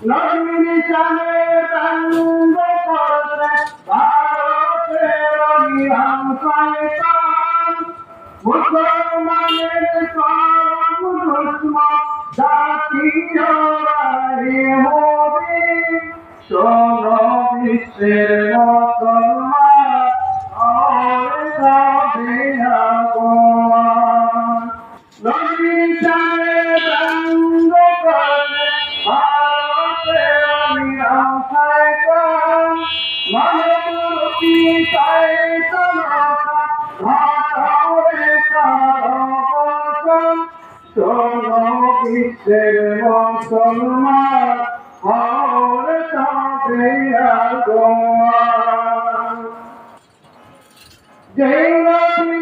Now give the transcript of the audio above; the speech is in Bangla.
নবীর শানে ব্যঙ্গ করছে ভারতের অবিরাম শয়তান। মুসলমানের চরম দুশ্মন জাতীয় ইহুদি। শোনো বিশ্বের মুসলমান, আর সবে আগোয়ান। নবীর শানে ব্যঙ্গ করছে ভারতের অবিরাম শয়তান। মানবরূপী শয়তানতা ঘটাওরে তার অবসান। শোনো বিশ্বের মুসলমান, আর সবে আগোয়ান। যেই নবী